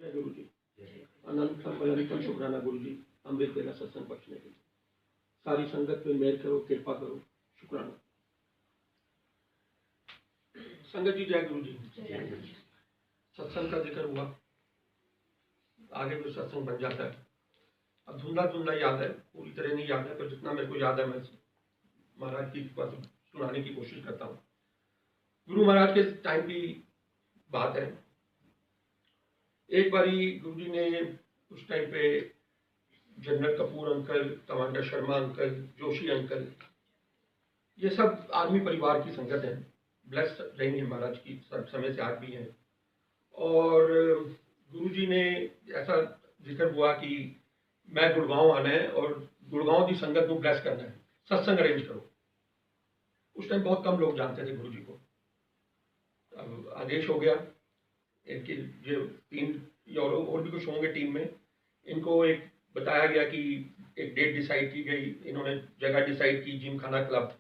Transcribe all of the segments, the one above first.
जय गुरु जी। अनंतम बलंतम शुक्राना गुरु जी, अमृत वेला सत्संग बख्शने के लिए। सारी संगत पे मेहर करो, कृपा करो, शुक्राना। संगत जी जय गुरु जी। सत्संग का जिक्र हुआ, आगे भी सत्संग बन जाता है। अब धुंधला धुंधला याद है, पूरी तरह नहीं याद है, पर जितना मेरे को याद है मैं महाराज की बात सुनाने की कोशिश करता हूँ। गुरु महाराज के टाइम की बात है। एक बारी गुरु जी ने उस टाइम पे general Kapoor uncle, commander Sharma uncle, Joshi uncle, ये सब आर्मी परिवार की संगत है, ब्लेस रहेंगे महाराज की सब समय से आज भी हैं। और गुरु जी ने ऐसा जिक्र हुआ कि मैं गुड़गांव आना है और गुड़गांव की संगत को ब्लेस करना है, सत्संग अरेंज करो। उस टाइम बहुत कम लोग जानते थे गुरु जी को। अब आदेश हो गया, इनके जो 3 और भी कुछ होंगे टीम में, इनको एक बताया गया कि एक डेट डिसाइड की गई, इन्होंने जगह डिसाइड की, जिम खाना क्लब,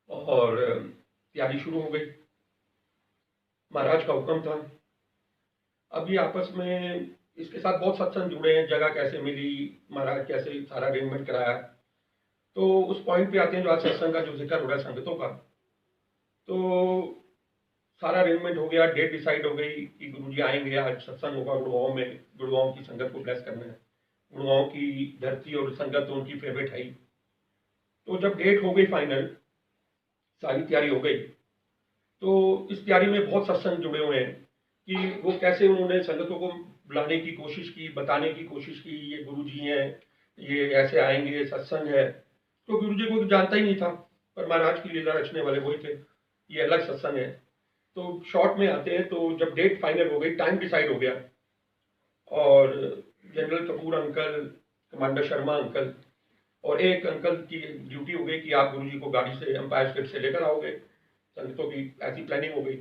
और तैयारी शुरू हो गई। महाराज का हुक्म था। अभी आपस में इसके साथ बहुत सत्संग जुड़े हैं, जगह कैसे मिली, महाराज कैसे सारा अरेंजमेंट कराया। तो उस पॉइंट पे आते हैं जो आज सत्संग का जो जिक्र हो रहा है संगतों का। तो सारा अरेंजमेंट हो गया, डेट डिसाइड हो गई कि गुरु जी आएंगे, आज सत्संग होगा गुड़गांव में, गुड़गांव की संगत को ब्लेस करना है। गुड़गांव की धरती और संगत तो उनकी फेवरेट है ही। तो जब डेट हो गई फाइनल, सारी तैयारी हो गई, तो इस तैयारी में बहुत सत्संग जुड़े हुए हैं कि वो कैसे उन्होंने संगतों को बुलाने की कोशिश की, बताने की कोशिश की, ये गुरु जी हैं, ये ऐसे आएंगे, सत्संग है। तो गुरु जी को तो जानता ही नहीं था, पर महाराज की लीला रचने वाले वही थे, ये अलग सत्संग है। तो शॉर्ट में आते हैं, तो जब डेट फाइनल हो गई, टाइम डिसाइड हो गया, और general Kapoor uncle, commander Sharma uncle और एक अंकल की ड्यूटी हो गई कि आप गुरु जी को गाड़ी से एम्पायर स्टेट से लेकर आओगे। संगतों की ऐसी प्लानिंग हो गई।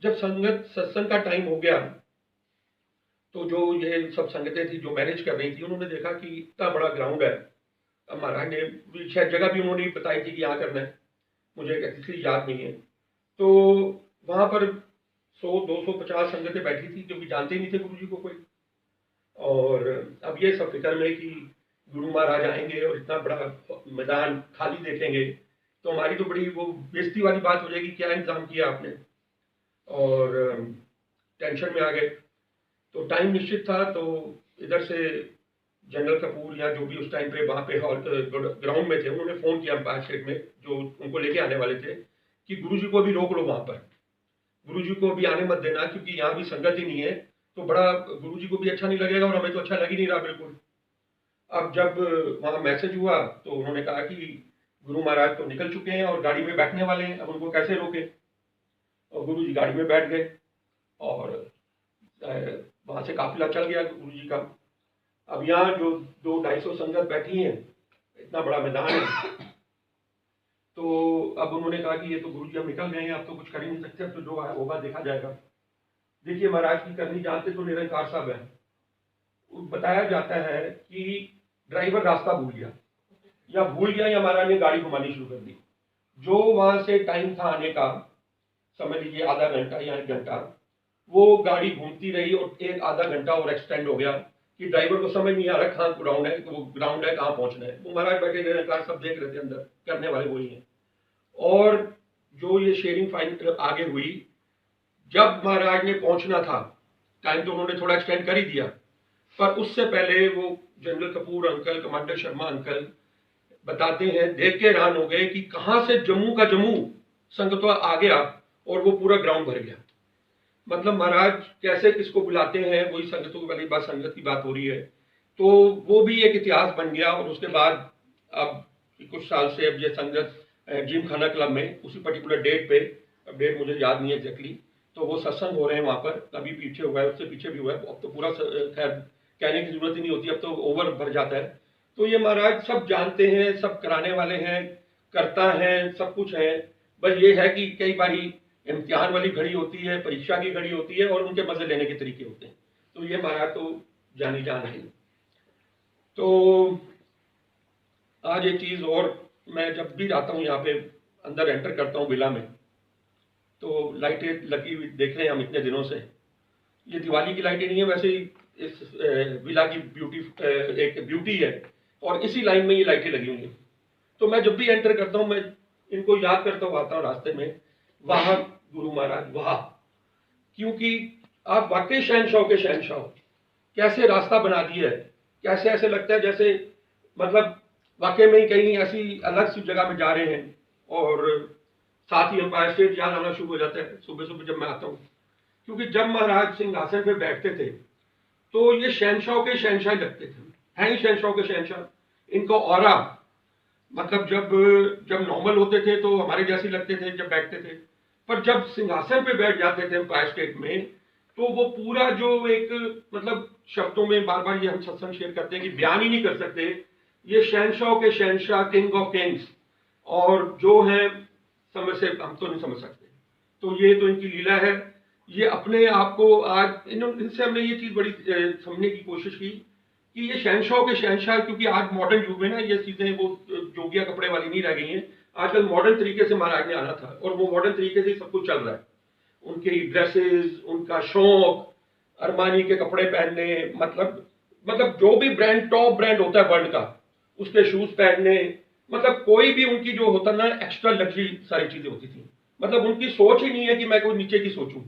जब संगत सत्संग का टाइम हो गया, तो जो ये सब संगतें थी जो मैनेज कर रही थी, उन्होंने देखा कि इतना बड़ा ग्राउंड है। अब महाराज ने शायद जगह भी उन्होंने बताई थी कि यहाँ करना है, मुझे एक्चुअली याद नहीं है। तो वहां पर 100-250 संगतें बैठी थी, क्योंकि जानते ही नहीं थे गुरु जी को कोई। और अब ये सब फिक्र में कि गुरु महाराज आएंगे और इतना बड़ा मैदान खाली देखेंगे, तो हमारी तो बड़ी वो बेइज्जती वाली बात हो जाएगी, क्या इंतजाम किया आपने। और टेंशन में आ गए। तो टाइम निश्चित था, तो इधर से जनरल कपूर या जो भी उस टाइम पे वहाँ पे हॉल ग्राउंड में थे, उन्होंने फ़ोन किया एम्पायर स्टेट में जो उनको लेके आने वाले थे कि गुरु जी को अभी रोक लो वहाँ पर, गुरु जी को अभी आने मत देना, क्योंकि यहाँ भी संगत ही नहीं है, तो बड़ा गुरु जी को भी अच्छा नहीं लगेगा और हमें तो अच्छा लग ही नहीं रहा बिल्कुल। अब जब वहाँ मैसेज हुआ, तो उन्होंने कहा कि गुरु महाराज तो निकल चुके हैं और गाड़ी में बैठने वाले हैं, अब उनको कैसे रोके। और गुरु जी गाड़ी में बैठ गए और वहाँ से काफिला चल गया गुरु जी का। अब यहाँ जो 200-250 संगत बैठी हैं, इतना बड़ा मैदान है, तो अब उन्होंने कहा कि ये तो गुरु जी अब निकल गए हैं, अब तो कुछ कर ही नहीं सकते, अब तो जो होगा देखा जाएगा। देखिए महाराज की करनी जानते तो निरंकार साहब है। बताया जाता है कि ड्राइवर रास्ता भूल गया, या महाराज ने गाड़ी घुमानी शुरू कर दी। जो वहां से टाइम था आने का, समझ लीजिए आधा घंटा या 1 घंटा, वो गाड़ी घूमती रही और 1-आधा घंटा और एक्सटेंड हो गया कि ड्राइवर को समझ नहीं आ रहा कहाँ ग्राउंड है, वो ग्राउंड है कहाँ पहुंचना है। वो महाराज बैठे निरंकार सब देख रहे थे, अंदर करने वाले वही हैं। और जो ये शेयरिंग फाइन आगे हुई, जब महाराज ने पहुंचना था, टाइम तो उन्होंने थोड़ा एक्सटेंड कर ही दिया, पर उससे पहले वो general Kapoor uncle, commander Sharma uncle बताते हैं, देख के हैरान हो गए कि कहां से जम्मू का जम्मू संगतवा आ गया और वो पूरा ग्राउंड भर गया। मतलब महाराज कैसे किसको बुलाते हैं, वही संगतों वाली बात, संगत की बात हो रही है। तो वो भी एक इतिहास बन गया। और उसके बाद अब कुछ साल से अब ये संगत जिम खाना क्लब में उसी पर्टिकुलर डेट पे, अब डेट मुझे याद नहीं है एग्जैक्टली, तो वो सत्संग हो रहे हैं वहाँ पर। कभी पीछे हुआ है, उससे पीछे भी हुआ है, अब तो पूरा खैर कहने की जरूरत ही नहीं होती, अब तो ओवर भर जाता है। तो ये महाराज सब जानते हैं, सब कराने वाले हैं, करता है, सब कुछ है। बस ये है कि कई बारी इम्तिहान वाली घड़ी होती है, परीक्षा की घड़ी होती है, और उनके मजे लेने के तरीके होते हैं। तो ये महाराज तो जानी जान है। तो आज एक चीज और, मैं जब भी जाता हूँ यहाँ पे अंदर एंटर करता हूँ विला में, तो लाइटें लगी हुई देख रहे हैं हम इतने दिनों से। ये दिवाली की लाइटें नहीं है, वैसे ही इस विला की एक ब्यूटी है और इसी लाइन में ये लाइटें लगी हुई हैं। तो मैं जब भी एंटर करता हूँ मैं इनको याद करता हुआ आता हूँ रास्ते में, वाह गुरु महाराज वाह, क्योंकि आप वाकई शहनशाह के शहनशाह हो। कैसे रास्ता बना दिया है, कैसे ऐसे लगता है जैसे मतलब वाकई में ही कहीं ऐसी अलग सी जगह में जा रहे हैं। और साथ ही एम्पायर स्टेट याद आना शुरू हो जाता है सुबह सुबह जब मैं आता हूँ, क्योंकि जब महाराज सिंहासन पे बैठते थे तो ये शहनशाह के शहनशाह लगते थे, हैं ही शहनशाह के शहनशाह। इनका ऑरा मतलब जब नॉर्मल होते थे तो हमारे जैसे लगते थे जब बैठते थे, पर जब सिंहासन पे बैठ जाते थे एम्पायर स्टेट में तो वो पूरा जो एक मतलब शब्दों में बार बार ये हम सत्संग शेयर करते हैं कि बयान ही नहीं कर सकते, ये शहनशाह के शहनशाह, किंग ऑफ किंग्स, और जो है समझ से हम तो नहीं समझ सकते। तो ये तो इनकी लीला है। ये अपने आप को आज इनसे हमने ये चीज बड़ी समझने की कोशिश की कि ये शहनशाह के शहनशाह, क्योंकि आज मॉडर्न युग में ना ये चीजें वो जोगिया कपड़े वाली नहीं रह गई हैं। आजकल मॉडर्न तरीके से महाराज ने आना था और वो मॉडर्न तरीके से सब कुछ चल रहा है। उनकी ड्रेसेस, उनका शौक, अरमानी के कपड़े पहनने, मतलब जो भी ब्रांड टॉप ब्रांड होता है वर्ल्ड का उसके शूज पहनने, मतलब कोई भी उनकी जो होता ना एक्स्ट्रा लग्जरी सारी चीजें होती थी। मतलब उनकी सोच ही नहीं है कि मैं कोई नीचे की सोचूं,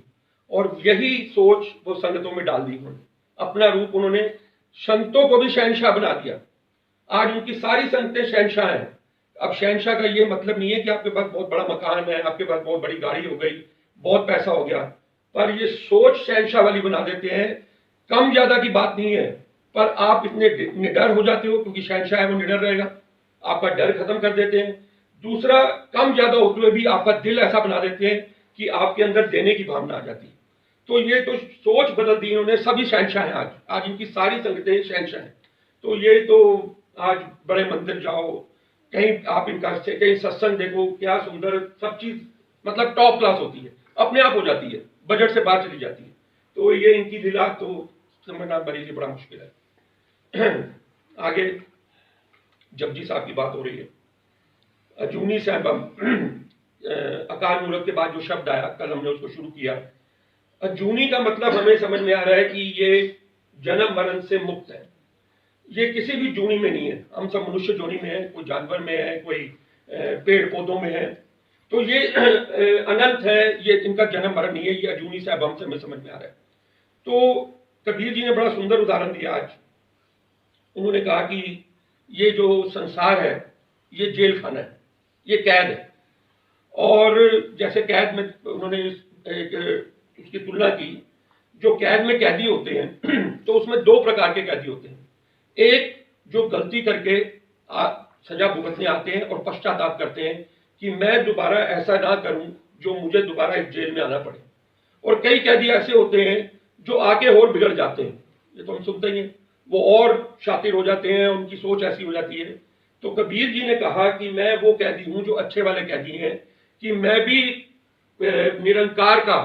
और यही सोच वो संगतों में डाल दी उन्होंने। अपना रूप उन्होंने संतों को भी शहनशाह बना दिया। आज उनकी सारी संगतें शहनशाह हैं। अब शहनशाह का ये मतलब नहीं है कि आपके पास बहुत बड़ा मकान है, आपके पास बहुत बड़ी गाड़ी हो गई, बहुत पैसा हो गया, पर ये सोच शहनशाह वाली बना देते हैं। कम ज्यादा की बात नहीं है, पर आप इतने निडर हो जाते हो क्योंकि शहनशाह है वो निडर रहेगा, आपका डर खत्म कर देते हैं। दूसरा, कम ज्यादा होते हुए भी आपका दिल ऐसा बना देते हैं कि आपके अंदर देने की भावना आ जाती है। तो ये तो सोच बदल दी इन्होंने। सभी शहनशाह हैं आज इनकी सारी संगतें शहनशाह हैं। तो ये तो आज बड़े मंदिर जाओ, कहीं आप इनका कहीं सत्संग देखो, क्या सुंदर सब चीज मतलब टॉप क्लास होती है, अपने आप हो जाती है, बजट से बाहर चली जाती है। तो ये इनकी लीला तो समझना मेरे लिए बड़ा मुश्किल है। आगे जपजी साहब की बात हो रही है। अजूनी साहब अकाल मूर्त के बाद जो शब्द आया, कल हमने उसको शुरू किया। अजूनी का मतलब हमें समझ में आ रहा है कि ये जन्म मरण से मुक्त है। ये किसी भी जूनी में नहीं है। हम सब मनुष्य जोनी में है, कोई जानवर में है, कोई पेड़ पौधों में है, तो ये अनंत है। ये इनका जन्म मरण नहीं है। ये अजूनी साहब हमसे हमें समझ में आ रहा है। तो कबीर जी ने बड़ा सुंदर उदाहरण दिया आज। उन्होंने कहा कि ये जो संसार है ये जेल खाना है, ये कैद है। और जैसे कैद में उन्होंने एक उसकी तुलना की, जो कैद में कैदी होते हैं तो उसमें दो प्रकार के कैदी होते हैं। एक जो गलती करके सजा भुगतने आते हैं और पश्चाताप करते हैं कि मैं दोबारा ऐसा ना करूं जो मुझे दोबारा इस जेल में आना पड़े। और कई कैदी ऐसे होते हैं जो आके और बिगड़ जाते हैं, ये तो हम सुनते ही हैं, वो और शातिर हो जाते हैं, उनकी सोच ऐसी हो जाती है। तो कबीर जी ने कहा कि मैं वो कैदी हूं जो अच्छे वाले कैदी हैं, कि मैं भी निरंकार का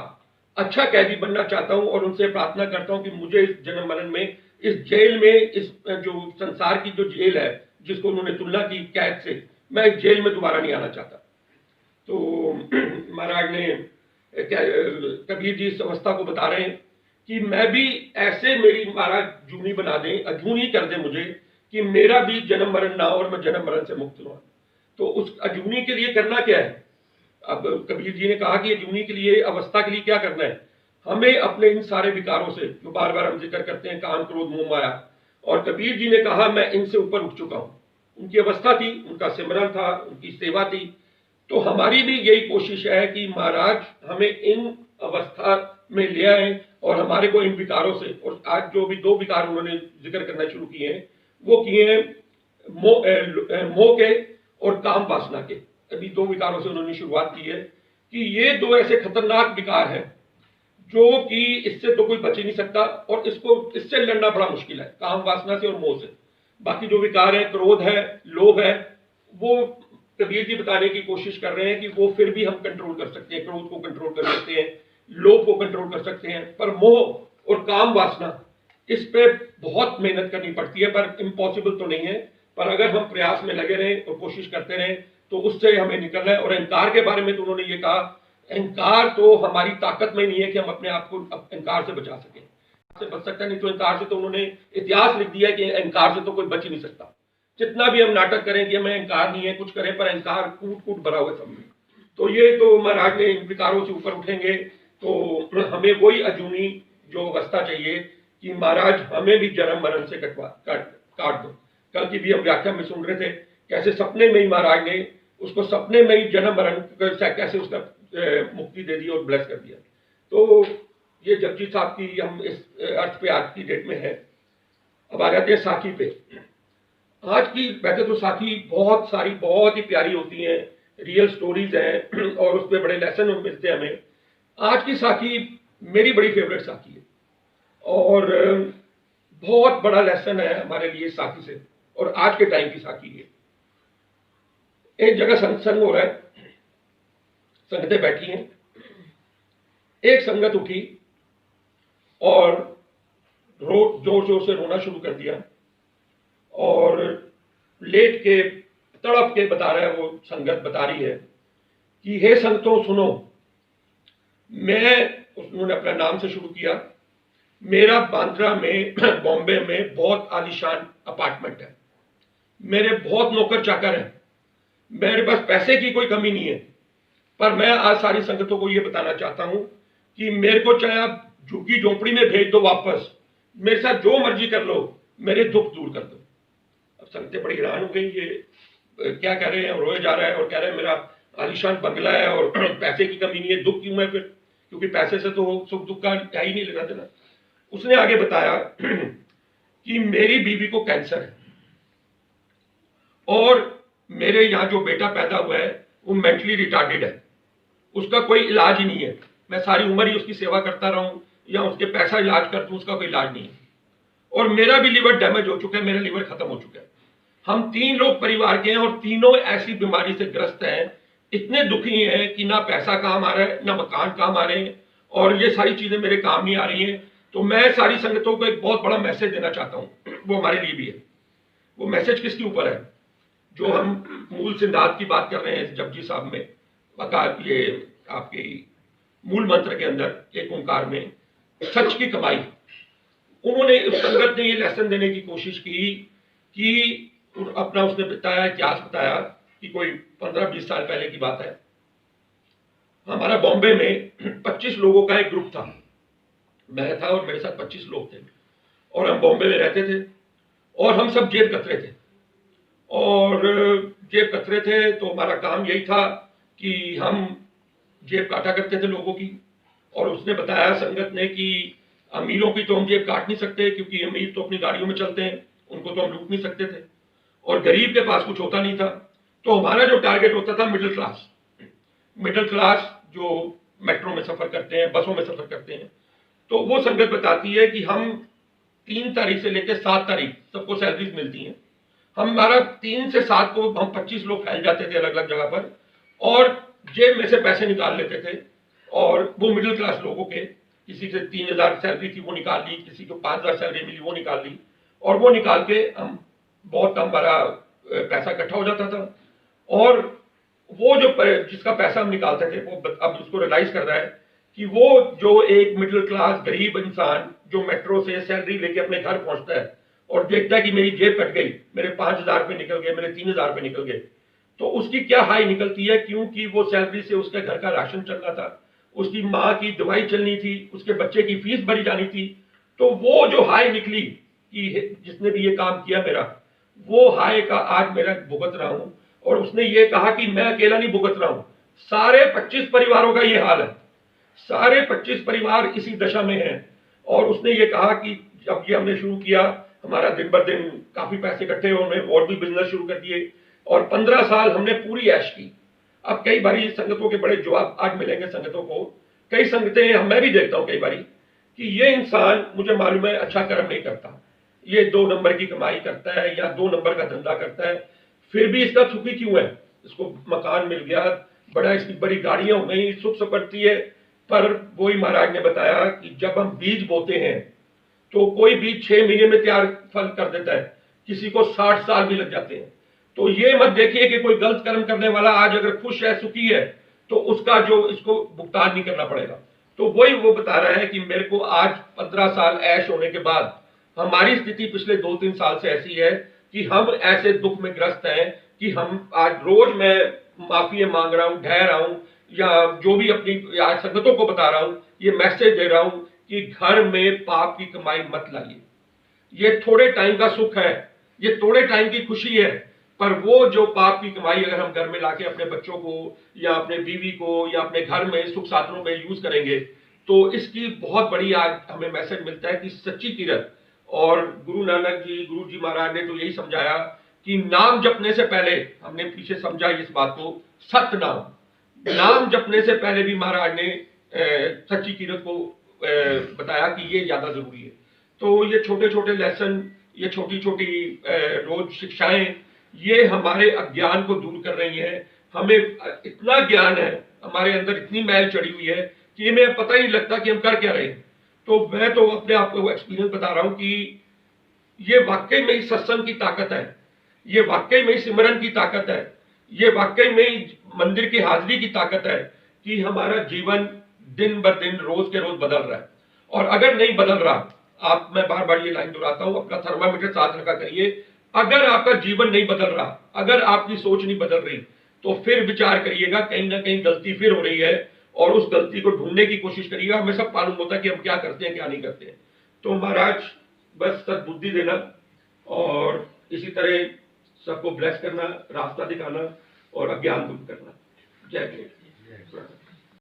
अच्छा कैदी बनना चाहता हूं और उनसे प्रार्थना करता हूं कि मुझे इस जन्म मरण में, इस जेल में, इस जो संसार की जो जेल है जिसको उन्होंने तुलना की कैद से, मैं इस जेल में दोबारा नहीं आना चाहता। तो महाराज ने कबीर जी इस अवस्था को बता रहे हैं कि मैं भी ऐसे मेरी महाराज जूनी बना दें, अजूनी कर दें मुझे, कि मेरा भी जन्म मरण ना हो और मैं जन्म मरण से मुक्त हूं। तो उस अजूनी के लिए करना क्या है? अब कबीर जी ने कहा कि अजूनी के लिए, अवस्था के लिए क्या करना है? हमें अपने इन सारे विकारों से जो बार बार हम जिक्र करते हैं, काम, क्रोध, मोह, माया, और कबीर जी ने कहा मैं इनसे ऊपर उठ चुका हूं। उनकी अवस्था थी, उनका सिमरन था, उनकी सेवा थी। तो हमारी भी यही कोशिश है कि महाराज हमें इन अवस्था में ले आए और हमारे को इन विकारों से, और आज जो भी दो विकार उन्होंने जिक्र करना शुरू किए हैं, वो किए हैं मोह के और काम वासना के। अभी दो विकारों से उन्होंने शुरुआत की है कि ये दो ऐसे खतरनाक विकार हैं जो कि इससे तो कोई बच ही नहीं सकता, और इससे लड़ना बड़ा मुश्किल है, काम वासना से और मोह से। बाकी जो विकार है, क्रोध है, लोभ है, वो कबीर जी बताने की कोशिश कर रहे हैं कि वो फिर भी हम कंट्रोल कर सकते हैं, क्रोध को कंट्रोल कर सकते हैं, लोभ को कंट्रोल कर सकते हैं, पर मोह और काम वासना, इस पे बहुत मेहनत करनी पड़ती है, पर इम्पॉसिबल तो नहीं है। पर अगर हम प्रयास में लगे रहें और कोशिश करते रहें तो उससे हमें निकलना है। और अहंकार के बारे में तो उन्होंने ये कहा इनकार तो हमारी ताकत में नहीं है कि हम अपने आप को इनकार से बचा सकें, से बच सकता नहीं, तो इनकार से तो उन्होंने इतिहास लिख दिया कि इनकार से तो कोई बच ही नहीं सकता। जितना भी हम नाटक करें कि हमें इनकार नहीं है, कुछ करें, पर इनकार कूट कूट भरा हुआ सब में। तो ये तो महाराज ने इन विकारों से ऊपर उठेंगे तो हमें वही अजूनी जो अवस्था चाहिए कि महाराज हमें भी जन्म मरण से काट दो। कल की भी हम व्याख्या में सुन रहे थे कैसे सपने में ही महाराज ने उसको सपने में ही जन्म मरण कैसे उसका मुक्ति दे दी और ब्लेस कर दिया। तो ये जगजी साहब की हम इस अर्थ पे आज की डेट में है। अब आ जाते हैं साखी पे। आज की वैसे तो साखी बहुत सारी बहुत ही प्यारी होती हैं, रियल स्टोरीज हैं और उस पर बड़े लेसन मिलते हैं हमें। आज की साखी मेरी बड़ी फेवरेट साखी है और बहुत बड़ा लेसन है हमारे लिए साखी से, और आज के टाइम की साखी है। एक जगह सत्संग हो रहा है, संगतें बैठी हैं, एक संगत उठी और जोर जोर से रोना शुरू कर दिया और लेट के तड़प के बता रहा है, वो संगत बता रही है कि हे संगतों सुनो, उन्होंने अपना नाम से शुरू किया, मेरा बांद्रा में बॉम्बे में बहुत आलीशान अपार्टमेंट है, मेरे बहुत नौकर चाकर हैं, मेरे पास पैसे की कोई कमी नहीं है, पर मैं आज सारी संगतों को यह बताना चाहता हूं कि मेरे को चाहे आप झुग्गी झोंपड़ी में भेज दो वापस, मेरे साथ जो मर्जी कर लो, मेरे दुख दूर कर दो। अब संगतें बड़ी हैरान हो गई, ये क्या कह रहे हैं, रोए जा रहा है और कह रहे हैं मेरा आलीशान बंगला है और पैसे की कमी नहीं है, दुख क्यों है फिर, क्योंकि पैसे से तो सुख दुख का क्या ही नहीं लेना देना। उसने आगे बताया कि मेरी बीवी को कैंसर है और मेरे यहाँ जो बेटा पैदा हुआ है वो मेंटली रिटार्डेड है, उसका कोई इलाज ही नहीं है, मैं सारी उम्र ही उसकी सेवा करता रहूं या उसके पैसा इलाज कर दूं, उसका कोई इलाज नहीं है, और मेरा भी लीवर डैमेज हो चुका है, मेरा लीवर खत्म हो चुका है। हम 3 लोग परिवार के हैं और तीनों ऐसी बीमारी से ग्रस्त हैं, इतने दुखी हैं कि ना पैसा काम आ रहा है ना मकान काम आ रहे हैं और ये सारी चीजें मेरे काम नहीं आ रही हैं। तो मैं सारी संगतों को एक बहुत बड़ा मैसेज देना चाहता हूँ, वो हमारे लिए भी है। वो मैसेज किसके ऊपर है? जो हम मूल सिद्धांत की बात कर रहे हैं जपजी साहब में, ये आपके मूल मंत्र के अंदर एक ओंकार में सच की कमाई। उन्होंने उस संगत ने ये लेसन देने की कोशिश की कि अपना उसने बताया, इतिहास बताया कि कोई 15-20 साल पहले की बात है, हमारा बॉम्बे में 25 लोगों का एक ग्रुप था, मैं था और मेरे साथ 25 लोग थे और हम बॉम्बे में रहते थे और हम सब जेब कतरे थे और जेब कतरे थे तो हमारा काम यही था कि हम जेब काटा करते थे लोगों की। और उसने बताया संगत ने कि अमीरों की तो हम जेब काट नहीं सकते क्योंकि अमीर तो अपनी गाड़ियों में चलते हैं, उनको तो हम लूट नहीं सकते थे, और गरीब के पास कुछ होता नहीं था। तो हमारा जो टारगेट होता था मिडिल क्लास जो मेट्रो में सफर करते हैं, बसों में सफर करते हैं। तो वो संगत बताती है कि हम 3 तारीख से लेकर 7 तारीख सबको सैलरीज मिलती हैं, हमारा 3 से 7 को हम 25 लोग फैल जाते थे अलग अलग जगह पर और जेब में से पैसे निकाल लेते थे। और वो मिडिल क्लास लोगों के, किसी से 3000 सैलरी थी वो निकाल ली, किसी को 5000 सैलरी मिली वो निकाल ली, और वो निकाल के हम बहुत कम हमारा पैसा इकट्ठा हो जाता था। और वो जो जिसका पैसा हम निकालते थे वो अब उसको रियलाइज कर रहा है कि वो जो एक मिडिल क्लास गरीब इंसान जो मेट्रो से सैलरी लेके अपने घर पहुंचता है और देखता है कि मेरी जेब कट गई, मेरे 5000 रुपये निकल गए, मेरे 3000 रुपये निकल गए, तो उसकी क्या हाई निकलती है, क्योंकि वो सैलरी से उसके घर का राशन चल रहा था, उसकी माँ की दवाई चलनी थी, उसके बच्चे की फीस भरी जानी थी। तो वो जो हाई निकली कि जिसने भी ये काम किया मेरा, वो हाई का आज मेरा भुगत रहा हूं। और उसने ये कहा कि मैं अकेला नहीं भुगत रहा हूं, सारे 25 परिवारों का ये हाल है, सारे 25 परिवार इसी दशा में हैं। और उसने ये कहा कि जब ये हमने शुरू किया, हमारा दिन ब दिन काफी पैसे इकट्ठे हुए और भी बिजनेस शुरू कर दिए और 15 साल हमने पूरी ऐश की। अब कई बारी संगतों के बड़े जवाब आज मिलेंगे संगतों को, कई संगतें मैं भी देखता हूं कई बारी कि ये इंसान मुझे मालूम है अच्छा कर्म नहीं करता, ये 2 नंबर की कमाई करता है या 2 नंबर का धंधा करता है, फिर भी इसका सुखी क्यों है, इसको मकान मिल गया, बड़ा इसकी बड़ी गाड़ियां हो गई, सुख सुखती है। पर वही महाराज ने बताया कि जब हम बीज बोते हैं तो कोई बीज 6 महीने में तैयार फल कर देता है, किसी को 60 साल भी लग जाते हैं। तो ये मत देखिए कि कोई गलत कर्म करने वाला आज अगर खुश है सुखी है तो उसका जो इसको भुगतान नहीं करना पड़ेगा। तो वही वो बता रहा है कि मेरे को आज 15 साल ऐश होने के बाद हमारी स्थिति पिछले 2-3 साल से ऐसी है कि हम ऐसे दुख में ग्रस्त हैं कि हम आज रोज मैं माफी मांग रहा हूं, ढह रहा हूं, या जो भी अपनी आज संगतों को बता रहा हूं, ये मैसेज दे रहा हूं कि घर में पाप की कमाई मत लाइए। ये थोड़े टाइम का सुख है, ये थोड़े टाइम की खुशी है, पर वो जो पाप की कमाई अगर हम घर में लाके अपने बच्चों को या अपने बीवी को या अपने घर में सुख साधनों में यूज करेंगे, तो इसकी बहुत बड़ी आज हमें मैसेज मिलता है कि सच्ची किरत। और गुरु नानक जी, गुरु जी महाराज ने तो यही समझाया कि नाम जपने से पहले, हमने पीछे समझा इस बात को, सत नाम जपने से पहले भी महाराज ने सच्ची किरत को बताया कि ये ज्यादा जरूरी है। तो ये छोटे छोटे लेसन, ये छोटी छोटी रोज शिक्षाएं, ये हमारे अज्ञान को दूर कर रही हैं। हमें इतना ज्ञान है, हमारे अंदर इतनी मैल चढ़ी हुई है कि हमें पता ही नहीं लगता कि हम कर क्या रहे हैं। तो मैं तो अपने आप को एक्सपीरियंस बता रहा हूं कि ये वाकई में ही सत्संग की ताकत है, ये वाकई में ही सिमरन की ताकत है, ये वाकई में ही मंदिर की हाजिरी की ताकत है कि हमारा जीवन दिन ब दिन रोज के रोज बदल रहा है। और अगर नहीं बदल रहा, आप, मैं बार बार ये लाइन दोहराता हूं, अपना थर्मामीटर साथ रखा करिए। अगर आपका जीवन नहीं बदल रहा, अगर आपकी सोच नहीं बदल रही, तो फिर विचार करिएगा कहीं ना कहीं गलती फिर हो रही है, और उस गलती को ढूंढने की कोशिश करिएगा। हमें सब मालूम होता है कि हम क्या करते हैं, क्या नहीं करते हैं। तो महाराज बस सद्बुद्धि देना और इसी तरह सबको ब्लेस करना, रास्ता दिखाना और अज्ञान दूर करना। जय जय।